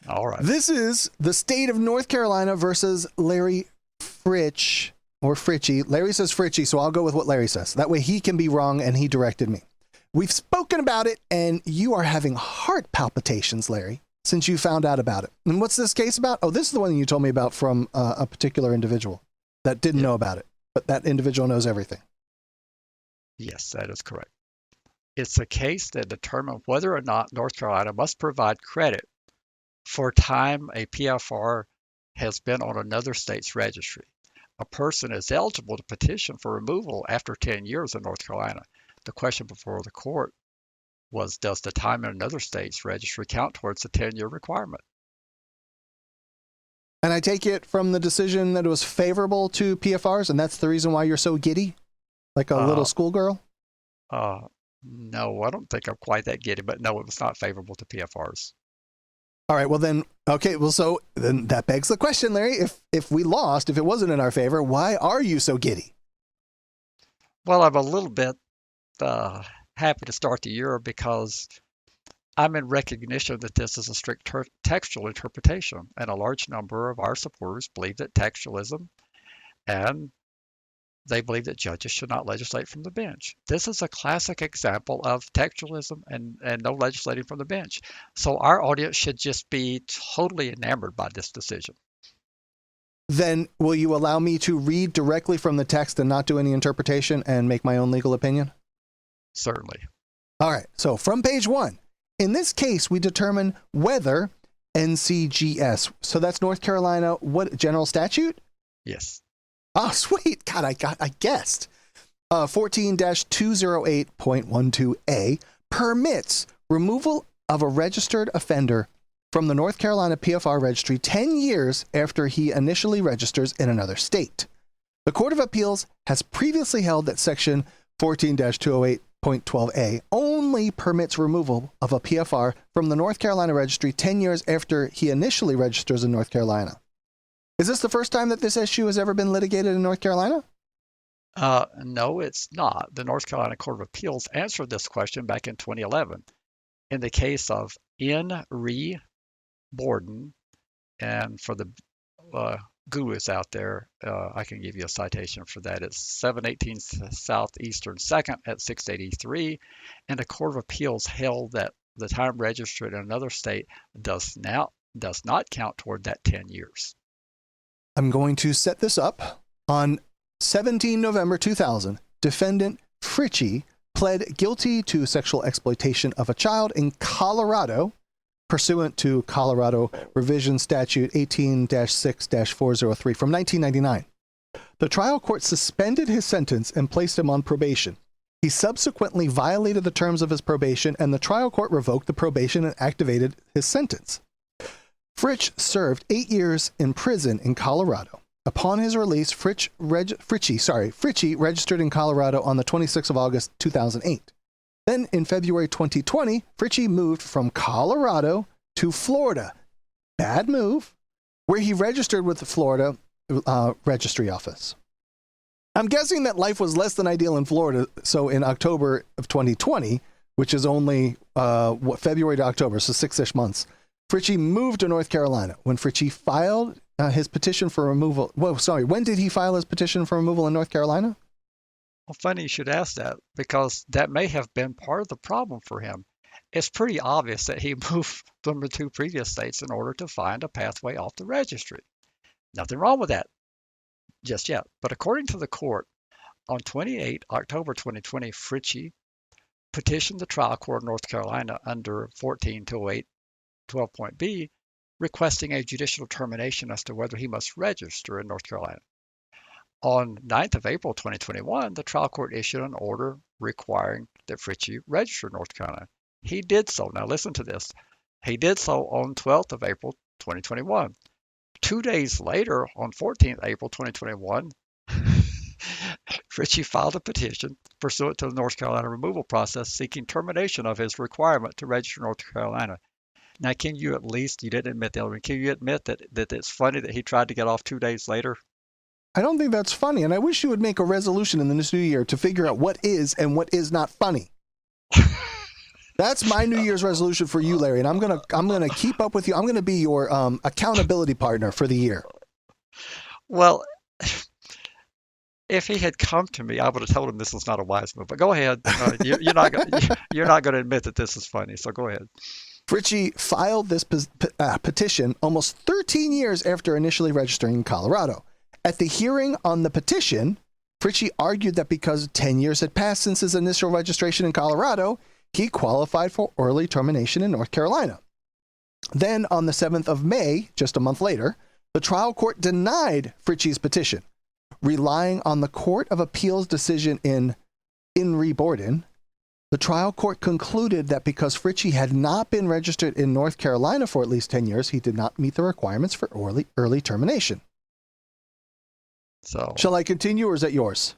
All right. This is the state of North Carolina versus Larry Fritsche or Fritsche. Larry says Fritsche, so I'll go with what Larry says. That way he can be wrong and he directed me. We've spoken about it and you are having heart palpitations, Larry. since you found out about it. And what's this case about? Oh, this is the one you told me about from a particular individual that didn't know about it, but that individual knows everything. Yes, that is correct. It's a case that determines whether or not North Carolina must provide credit for time a PFR has been on another state's registry. A person is eligible to petition for removal after 10 years in North Carolina. The question before the court was, does the time in another state's registry count towards the 10-year requirement? And I take it from the decision that it was favorable to PFRs, and that's the reason why you're so giddy, like a little schoolgirl? No, I don't think I'm quite that giddy, but no, it was not favorable to PFRs. All right, well then, okay, well, so then that begs the question, Larry, if we lost, if it wasn't in our favor, why are you so giddy? Well, I'm a little bit happy to start the year because I'm in recognition that this is a strict textual interpretation, and a large number of our supporters believe that textualism, and they believe that judges should not legislate from the bench. This is a classic example of textualism and no legislating from the bench. So our audience should just be totally enamored by this decision. Then will you allow me to read directly from the text and not do any interpretation and make my own legal opinion? Certainly. All right, so from page 1, in this case, we determine whether NCGS, so that's North Carolina, what general statute? Yes. Oh, sweet. God, I guessed. 14-208.12a permits removal of a registered offender from the North Carolina PFR registry 10 years after he initially registers in another state. The Court of Appeals has previously held that Section 14-208.12a only permits removal of a PFR from the North Carolina registry 10 years after he initially registers in North Carolina. Is this the first time that this issue has ever been litigated in North Carolina? No, it's not. The North Carolina Court of Appeals answered this question back in 2011 in the case of N. Re. Borden. And for the gurus out there, I can give you a citation for that. It's 718 Southeastern 2nd at 683. And the Court of Appeals held that the time registered in another state does not count toward that 10 years. I'm going to set this up. On 17 November 2000, defendant Fritsche pled guilty to sexual exploitation of a child in Colorado, pursuant to Colorado Revision Statute 18-6-403 from 1999. The trial court suspended his sentence and placed him on probation. He subsequently violated the terms of his probation, and the trial court revoked the probation and activated his sentence. Fritsche served 8 years in prison in Colorado. Upon his release, Fritsche registered in Colorado on the 26th of August 2008. Then, in February 2020, Fritsche moved from Colorado to Florida. Bad move, where he registered with the Florida Registry Office. I'm guessing that life was less than ideal in Florida, so in October of 2020, which is only February to October, so 6-ish months, Fritsche moved to North Carolina. When Fritsche filed his petition for removal, when did he file his petition for removal in North Carolina? Well, funny you should ask that, because that may have been part of the problem for him. It's pretty obvious that he moved from the 2 previous states in order to find a pathway off the registry. Nothing wrong with that just yet. But according to the court, on 28 October 2020, Fritsche petitioned the trial court of North Carolina under 14-208 12.b, requesting a judicial determination as to whether he must register in North Carolina. On 9th of April 2021, the trial court issued an order requiring that Fritsche register in North Carolina. He did so. Now listen to this. He did so on 12th of April 2021. 2 days later, on 14th April 2021, Fritsche filed a petition pursuant to the North Carolina removal process seeking termination of his requirement to register in North Carolina. Now, can you at least, you didn't admit the other one, can you admit that it's funny that he tried to get off 2 days later? I don't think that's funny, and I wish you would make a resolution in the new year to figure out what is and what is not funny. That's my New Year's resolution for you, Larry, and I'm gonna keep up with you. I'm gonna be your accountability partner for the year. Well, if he had come to me, I would have told him this was not a wise move. But go ahead. You're not going to admit that this is funny, so go ahead. Fritsche filed this petition almost 13 years after initially registering in Colorado. At the hearing on the petition, Fritsche argued that because 10 years had passed since his initial registration in Colorado, he qualified for early termination in North Carolina. Then, on the 7th of May, just a month later, the trial court denied Fritsche's petition. Relying on the Court of Appeals decision in re Borden, the trial court concluded that because Fritsche had not been registered in North Carolina for at least 10 years, he did not meet the requirements for early termination. So, shall I continue, or is that yours?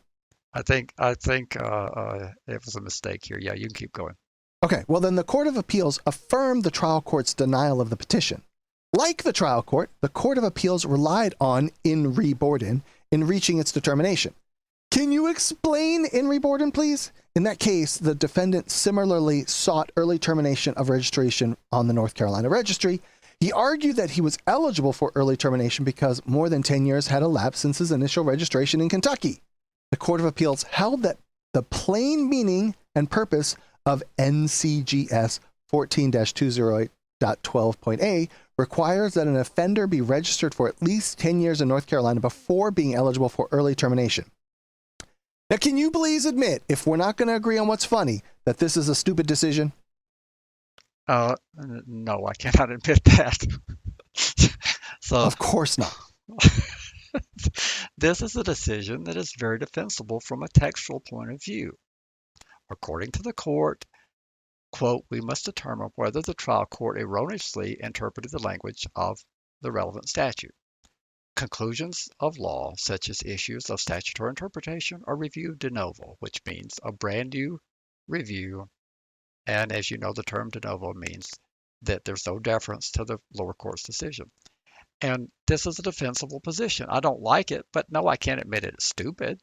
I think it was a mistake here. Yeah, you can keep going. Okay, well then the Court of Appeals affirmed the trial court's denial of the petition. Like the trial court, the Court of Appeals relied on in re Borden in reaching its determination. Can you explain in re Borden, please? In that case, the defendant similarly sought early termination of registration on the North Carolina Registry. He argued that he was eligible for early termination because more than 10 years had elapsed since his initial registration in Kentucky. The Court of Appeals held that the plain meaning and purpose of NCGS 14-208.12.a requires that an offender be registered for at least 10 years in North Carolina before being eligible for early termination. Now, can you please admit, if we're not going to agree on what's funny, that this is a stupid decision? No, I cannot admit that. So, of course not. This is a decision that is very defensible from a textual point of view. According to the court, quote, we must determine whether the trial court erroneously interpreted the language of the relevant statute. Conclusions of law, such as issues of statutory interpretation, are reviewed de novo, which means a brand new review. And as you know, the term de novo means that there's no deference to the lower court's decision. And this is a defensible position. I don't like it, but no, I can't admit it's stupid.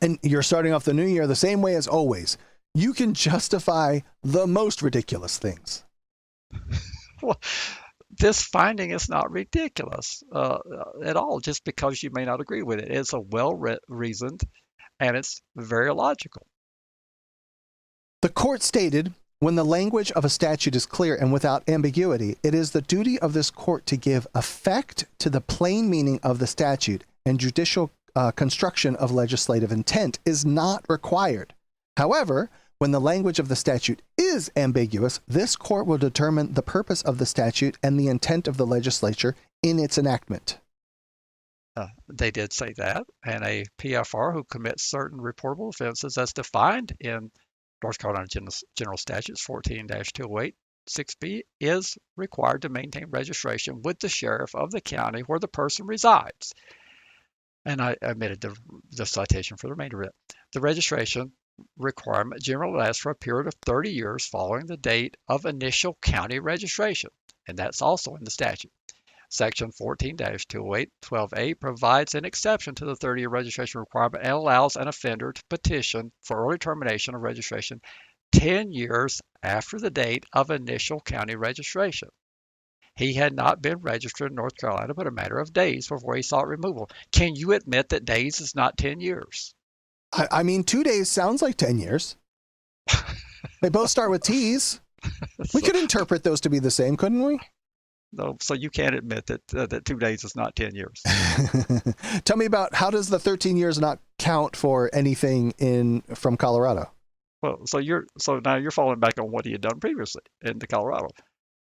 And you're starting off the new year the same way as always. You can justify the most ridiculous things. Well, this finding is not ridiculous at all, just because you may not agree with it. It's a well-reasoned, and it's very logical. The court stated, when the language of a statute is clear and without ambiguity, it is the duty of this court to give effect to the plain meaning of the statute, and judicial construction of legislative intent is not required. However, when the language of the statute is ambiguous, this court will determine the purpose of the statute and the intent of the legislature in its enactment. They did say that, and a PFR who commits certain reportable offenses as defined in North Carolina General Statutes 14-208-6B is required to maintain registration with the sheriff of the county where the person resides. And I omitted the citation for the remainder of it. The registration requirement generally lasts for a period of 30 years following the date of initial county registration, and that's also in the statute. Section 14-208-12A provides an exception to the 30-year registration requirement and allows an offender to petition for early termination of registration 10 years after the date of initial county registration. He had not been registered in North Carolina but a matter of days before he sought removal. Can you admit that days is not 10 years? I mean, 2 days sounds like 10 years. They both start with T's. We could interpret those to be the same, couldn't we? No, so you can't admit that 2 days is not 10 years. Tell me about, how does the 13 years not count for anything from Colorado? Well, so now you're falling back on what he had done previously in the Colorado.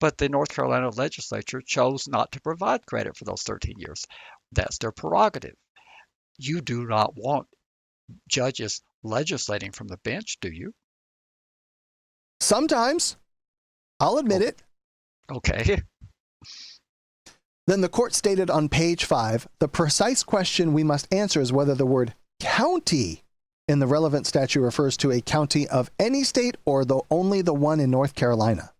But the North Carolina legislature chose not to provide credit for those 13 years. That's their prerogative. You do not want judges legislating from the bench, do you? Sometimes. I'll admit it. Okay. Then the court stated on page 5, the precise question we must answer is whether the word county in the relevant statute refers to a county of any state or only the one in North Carolina.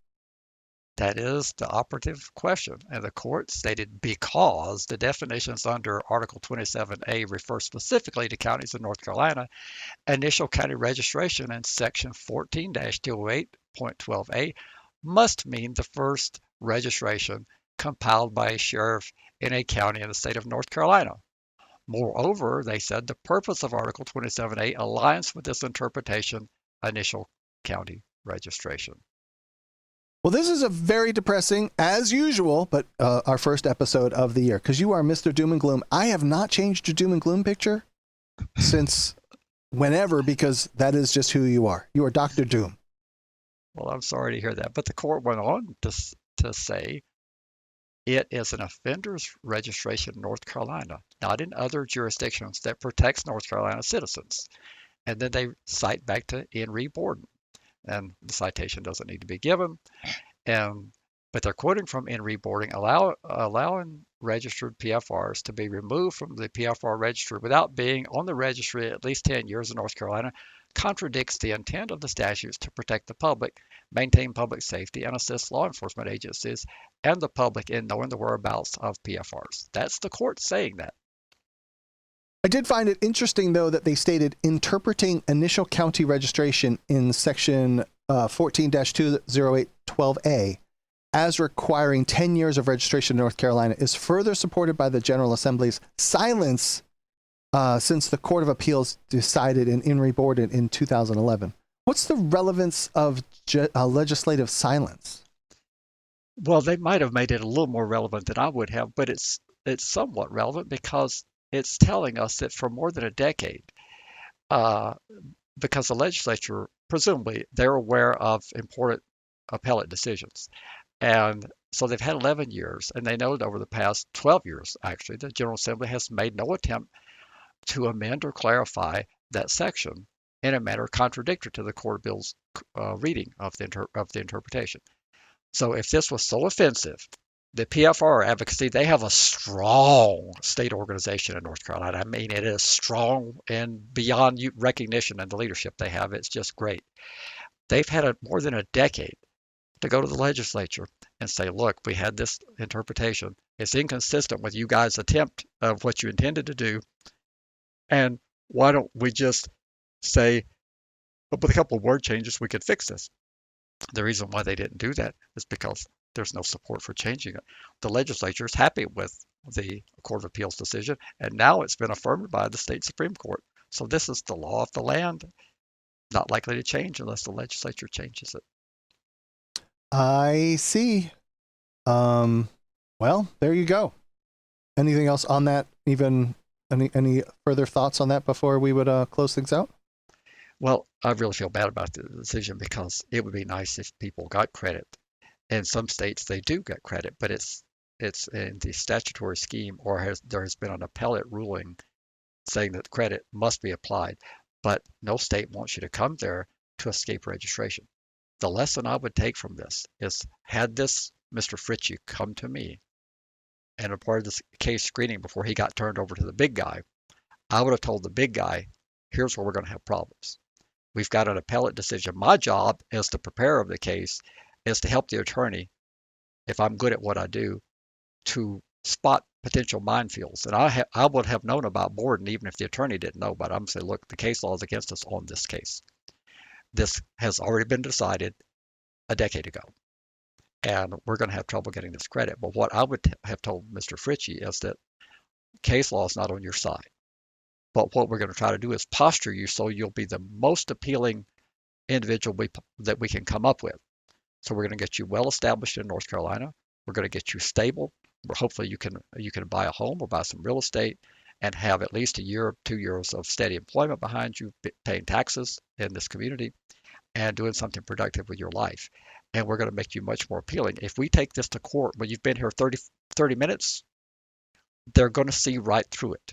That is the operative question. And the court stated because the definitions under Article 27A refer specifically to counties in North Carolina, initial county registration in Section 14-208.12a must mean the first registration compiled by a sheriff in a county in the state of North Carolina. Moreover, they said the purpose of Article 27A aligns with this interpretation, initial county registration. Well, this is a very depressing, as usual, but our first episode of the year, because you are Mr. Doom and Gloom. I have not changed your Doom and Gloom picture since whenever, because that is just who you are. You are Dr. Doom. Well, I'm sorry to hear that. But the court went on to say it is an offender's registration in North Carolina, not in other jurisdictions, that protects North Carolina citizens. And then they cite back to Henry Borden. And the citation doesn't need to be given. But they're quoting from Henry Borden, allowing registered PFRs to be removed from the PFR registry without being on the registry at least 10 years in North Carolina contradicts the intent of the statutes to protect the public, maintain public safety, and assist law enforcement agencies and the public in knowing the whereabouts of PFRs. That's the court saying that. I did find it interesting, though, that they stated interpreting initial county registration in section 14-20812A as requiring 10 years of registration in North Carolina is further supported by the General Assembly's silence since the Court of Appeals decided in Henry Borden in 2011. What's the relevance of legislative silence? Well, they might have made it a little more relevant than I would have, but it's somewhat relevant because it's telling us that for more than a decade, because the legislature, presumably, they're aware of important appellate decisions. And so they've had 11 years, and they know that over the past 12 years, actually, the General Assembly has made no attempt to amend or clarify that section in a manner contradictory to the Court of Appeals reading of the interpretation. So if this was so offensive, the PFR advocacy, they have a strong state organization in North Carolina. I mean, it is strong and beyond recognition, and the leadership they have, it's just great. They've had more than a decade to go to the legislature and say, look, we had this interpretation. It's inconsistent with you guys' attempt of what you intended to do. And why don't we just say, with a couple of word changes, we could fix this? The reason why they didn't do that is because there's no support for changing it. The legislature is happy with the Court of Appeals decision, and now it's been affirmed by the state Supreme Court. So this is the law of the land, not likely to change unless the legislature changes it. I see. Well, there you go. Anything else on that? Even any further thoughts on that before we would close things out? Well, I really feel bad about the decision because it would be nice if people got credit. In some states, they do get credit, but it's in the statutory scheme, or there has been an appellate ruling saying that credit must be applied. But no state wants you to come there to escape registration. The lesson I would take from this is, had this Mr. Fritsche come to me and a part of this case screening before he got turned over to the big guy, I would have told the big guy, here's where we're going to have problems. We've got an appellate decision. My job as the preparer of the case is to help the attorney, if I'm good at what I do, to spot potential minefields. And I would have known about Borden even if the attorney didn't know about it. I'm going to say, look, the case law is against us on this case. This has already been decided a decade ago, and we're going to have trouble getting this credit. But what I would have told Mr. Fritsche is that case law is not on your side. But what we're going to try to do is posture you so you'll be the most appealing individual that we can come up with. So we're going to get you well established in North Carolina. We're going to get you stable. Hopefully you can buy a home or buy some real estate and have at least a year or 2 years of steady employment behind you, paying taxes in this community and doing something productive with your life. And we're going to make you much more appealing. If we take this to court when you've been here 30 minutes, they're going to see right through it.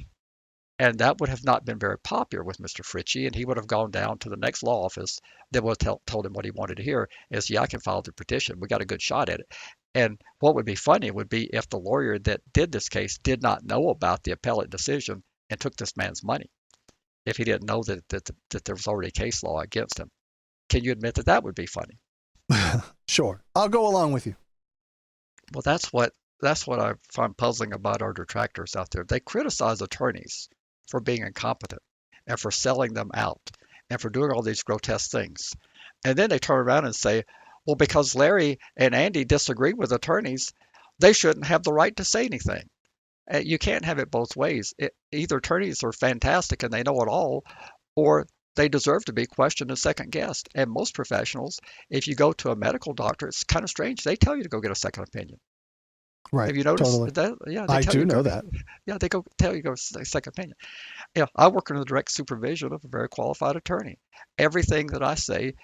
And that would have not been very popular with Mr. Fritsche, and he would have gone down to the next law office that would have told him what he wanted to hear is, yeah, I can file the petition. We got a good shot at it. And what would be funny would be if the lawyer that did this case did not know about the appellate decision and took this man's money, if he didn't know that there was already case law against him. Can you admit that that would be funny? Sure. I'll go along with you. Well, that's what I find puzzling about our detractors out there. They criticize attorneys for being incompetent and for selling them out and for doing all these grotesque things. And then they turn around and say, well, because Larry and Andy disagree with attorneys, they shouldn't have the right to say anything. You can't have it both ways. Either attorneys are fantastic and they know it all, or they deserve to be questioned and second guessed. And most professionals, if you go to a medical doctor, it's kind of strange. They tell you to go get a second opinion. Right. Have you noticed Totally. that? Yeah, they I tell do you to know go, that. yeah, they go tell you to go second opinion. Yeah, I work under the direct supervision of a very qualified attorney. Everything that I say,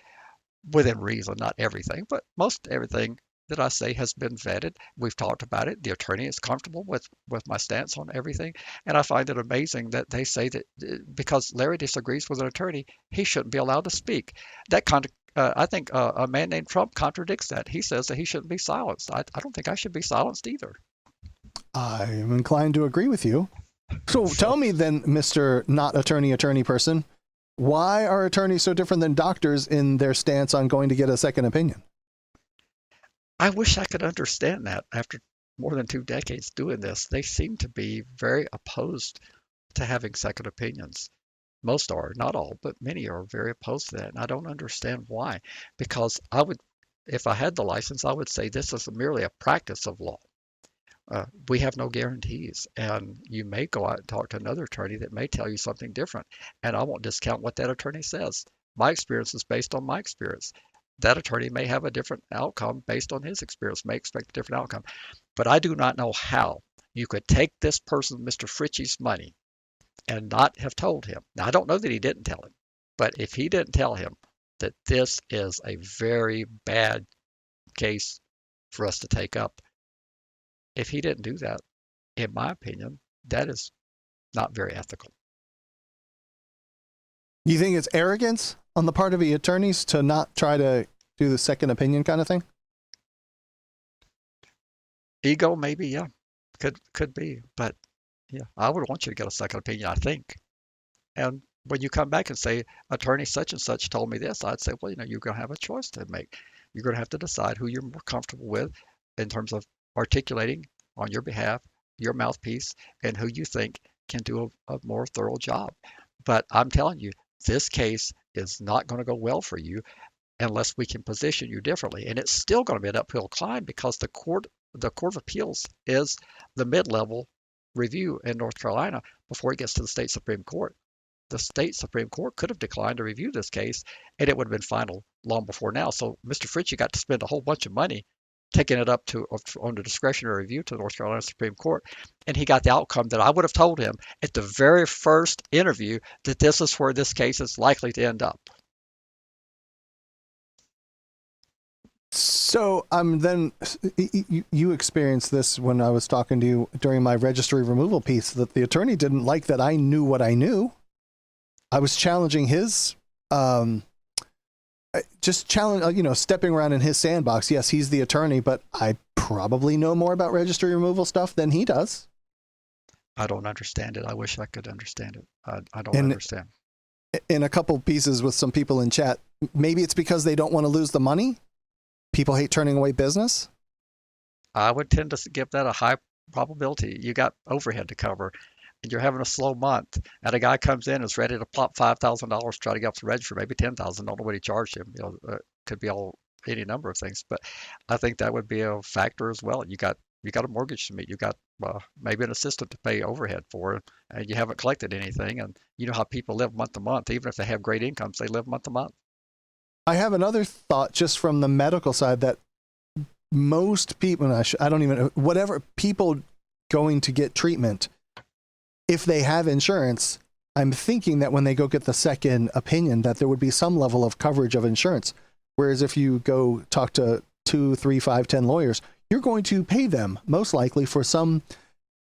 within reason, not everything, but most everything that I say has been vetted. We've talked about it. The attorney is comfortable with my stance on everything. And I find it amazing that they say that because Larry disagrees with an attorney, he shouldn't be allowed to speak. That I think a man named Trump contradicts that. He says that he shouldn't be silenced. I don't think I should be silenced either. I'm inclined to agree with you. So So tell me then, Mr. Not attorney person, why are attorneys so different than doctors in their stance on going to get a second opinion? I wish I could understand that after more than 2 decades doing this. They seem to be very opposed to having second opinions. Most are, not all, but many are very opposed to that. And I don't understand why. Because if I had the license, I would say this is merely a practice of law. We have no guarantees, and you may go out and talk to another attorney that may tell you something different. And I won't discount what that attorney says. My experience is based on my experience. That attorney may have a different outcome based on his experience, may expect a different outcome. But I do not know how you could take this person, Mr. Fritsche's money, and not have told him. Now, I don't know that he didn't tell him, but if he didn't tell him that this is a very bad case for us to take up, if he didn't do that, in my opinion, that is not very ethical. You think it's arrogance on the part of the attorneys to not try to do the second opinion kind of thing? Ego, maybe, yeah, could be, but yeah, I would want you to get a second opinion, I think. And when you come back and say, attorney such and such told me this, I'd say, well, you're going to have a choice to make. You're going to have to decide who you're more comfortable with in terms of articulating on your behalf, your mouthpiece, and who you think can do a more thorough job. But I'm telling you, this case is not going to go well for you unless we can position you differently. And it's still going to be an uphill climb because the Court of Appeals is the mid-level review in North Carolina before it gets to the state Supreme Court. The state Supreme Court could have declined to review this case, and it would have been final long before now. So Mr. Fritsche got to spend a whole bunch of money taking it up to under discretionary review to the North Carolina Supreme Court, and he got the outcome that I would have told him at the very first interview that this is where this case is likely to end up. So then you experienced this when I was talking to you during my registry removal piece, that the attorney didn't like that I knew what I knew. I was challenging his, stepping around in his sandbox. Yes, he's the attorney, but I probably know more about registry removal stuff than he does. I don't understand it. I wish I could understand it. I don't understand. In a couple pieces with some people in chat, maybe it's because they don't want to lose the money. People hate turning away business. I would tend to give that a high probability. You got overhead to cover, and you're having a slow month, and a guy comes in and is ready to plop $5,000 to try to get up the register, maybe $10,000. Don't know what he charged him. Could be any number of things, but I think that would be a factor as well. You got a mortgage to meet. You got maybe an assistant to pay overhead for, and you haven't collected anything. And you know how people live month to month. Even if they have great incomes, they live month to month. I have another thought just from the medical side that most people, I don't even know, whatever people going to get treatment, if they have insurance, I'm thinking that when they go get the second opinion, that there would be some level of coverage of insurance. Whereas if you go talk to 2, 3, 5, 10 lawyers, you're going to pay them most likely for some,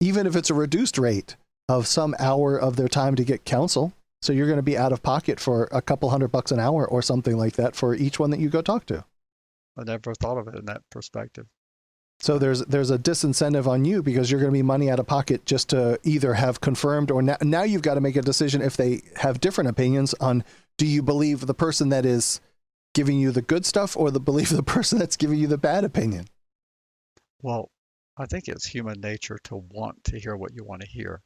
even if it's a reduced rate of some hour of their time to get counsel. So you're going to be out of pocket for a couple $100 an hour or something like that for each one that you go talk to. I never thought of it in that perspective. So there's a disincentive on you because you're going to be money out of pocket just to either have confirmed or now you've got to make a decision if they have different opinions on, do you believe the person that is giving you the good stuff or believe the person that's giving you the bad opinion? Well, I think it's human nature to want to hear what you want to hear.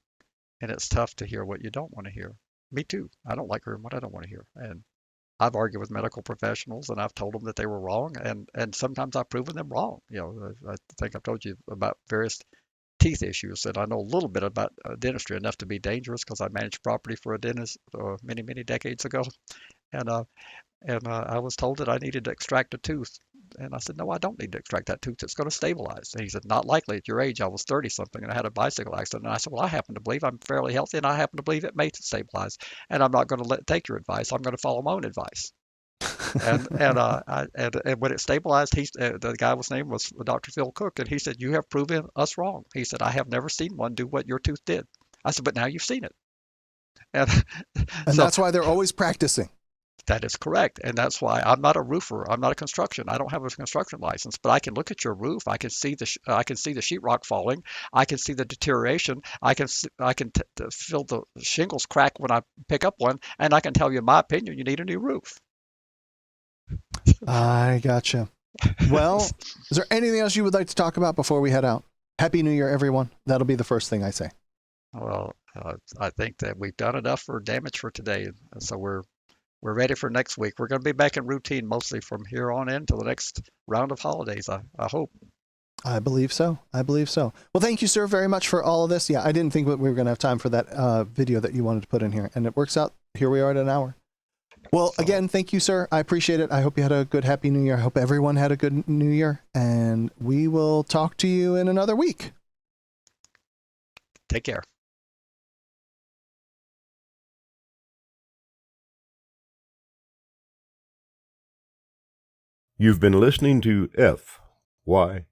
And it's tough to hear what you don't want to hear. Me too. I don't like hearing what I don't want to hear. And I've argued with medical professionals and I've told them that they were wrong. And sometimes I've proven them wrong. I think I've told you about various teeth issues, and I know a little bit about dentistry, enough to be dangerous because I managed property for a dentist many, many decades ago. And I was told that I needed to extract a tooth. And I said, no, I don't need to extract that tooth. It's going to stabilize. And he said, not likely at your age. I was 30 something and I had a bicycle accident. And I said, well, I happen to believe I'm fairly healthy and I happen to believe it may stabilize. And I'm not going to take your advice. I'm going to follow my own advice. And when it stabilized, the guy's name was Dr. Phil Cook, and he said, you have proven us wrong. He said, I have never seen one do what your tooth did. I said, but now you've seen it. And And so that's why they're always practicing. that is correct. And that's why I'm not a roofer. I'm not a construction. I don't have a construction license, but I can look at your roof. I can see the sheetrock falling. I can see the deterioration. I can feel the shingles crack when I pick up one, and I can tell you, in my opinion, you need a new roof. I gotcha. Well, is there anything else you would like to talk about before we head out? Happy New Year, everyone. That'll be the first thing I say. Well, I think that we've done enough for damage for today, so we're ready for next week. We're going to be back in routine mostly from here on in till the next round of holidays, I hope. I believe so. Well, thank you, sir, very much for all of this. Yeah, I didn't think that we were going to have time for that video that you wanted to put in here, and it works out. Here we are at an hour. Well, again, thank you, sir. I appreciate it. I hope you had a good, happy New Year. I hope everyone had a good New Year, and we will talk to you in another week. Take care. You've been listening to FYP.